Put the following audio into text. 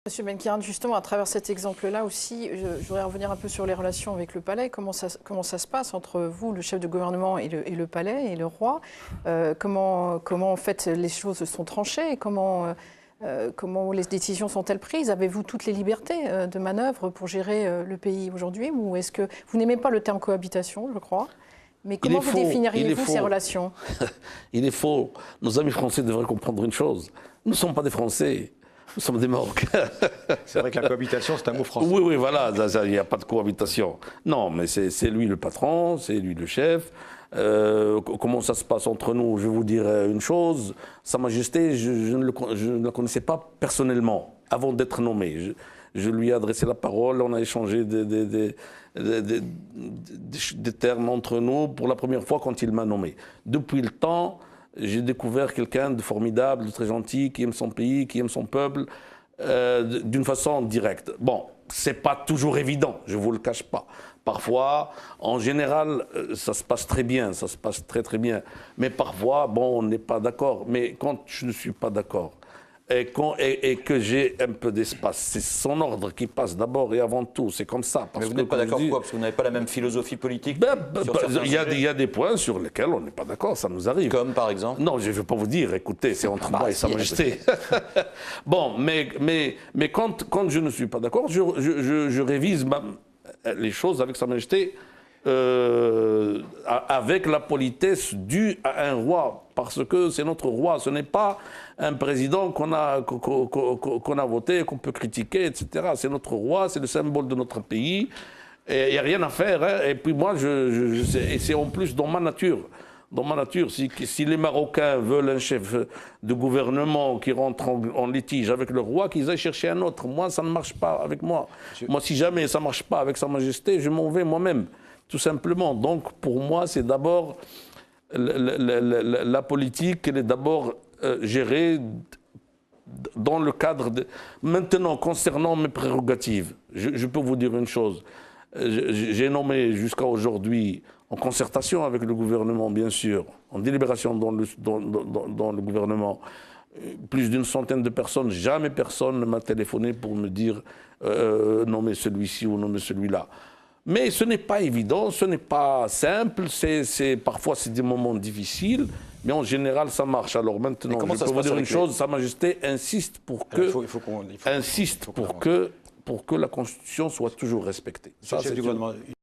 Monsieur Benkiran, justement, à travers cet exemple-là aussi, je voudrais revenir un peu sur les relations avec le palais. Comment ça se passe entre vous, le chef de gouvernement, et le palais, et le roi? Comment en fait les choses sont tranchées? Comment les décisions sont-elles prises? Avez-vous toutes les libertés de manœuvre pour gérer le pays aujourd'hui? Ou est-ce que vous n'aimez pas le terme cohabitation, je crois? Mais comment vous définiriez-vous ces relations? Il est faux. Nos amis français devraient comprendre une chose. Nous ne sommes pas des Français. Nous sommes des Marocains. C'est vrai que la cohabitation, c'est un mot français. Oui, oui, voilà, il n'y a pas de cohabitation. Non, mais c'est lui le patron, c'est lui le chef. Comment ça se passe entre nous? Je vais vous dire une chose. Sa Majesté, je ne la connaissais pas personnellement, avant d'être nommé. Je lui ai adressé la parole, on a échangé des termes entre nous pour la première fois quand il m'a nommé. Depuis le temps, j'ai découvert quelqu'un de formidable, de très gentil, qui aime son pays, qui aime son peuple, d'une façon directe. Bon, c'est pas toujours évident, je vous le cache pas. Parfois, en général, ça se passe très bien, ça se passe très très bien. Mais parfois, bon, on n'est pas d'accord. Mais quand je ne suis pas d'accord, et que j'ai un peu d'espace, c'est son ordre qui passe d'abord et avant tout, c'est comme ça. Mais vous n'êtes pas d'accord pourquoi? Parce que vous n'avez pas la même philosophie politique? Il y a des points sur lesquels on n'est pas d'accord, ça nous arrive. Comme par exemple? Non, je ne vais pas vous dire, écoutez, c'est entre moi et Sa Majesté. Bon, mais quand je ne suis pas d'accord, je révise les choses avec Sa Majesté, avec la politesse due à un roi, parce que c'est notre roi, ce n'est pas un président qu'on a voté, qu'on peut critiquer, etc. C'est notre roi, c'est le symbole de notre pays, et il n'y a rien à faire. Hein. Et puis moi, et c'est en plus dans ma nature. Dans ma nature, si les Marocains veulent un chef de gouvernement qui rentre en litige avec le roi, qu'ils aillent chercher un autre. Moi, ça ne marche pas avec moi. Moi, si jamais ça ne marche pas avec Sa Majesté, je m'en vais moi-même, tout simplement. Donc, pour moi, c'est d'abord la politique, elle est d'abord gérée dans le cadre de... Maintenant, concernant mes prérogatives, je peux vous dire une chose. J'ai nommé jusqu'à aujourd'hui, en concertation avec le gouvernement, bien sûr, en délibération dans le gouvernement, plus d'une centaine de personnes. Jamais personne ne m'a téléphoné pour me dire nommer celui-ci ou nommer celui-là. Mais ce n'est pas évident, ce n'est pas simple, parfois c'est des moments difficiles, mais en général ça marche. Alors maintenant, je peux vous dire une chose, Sa Majesté insiste pour que, pour que la Constitution soit toujours respectée. Ça,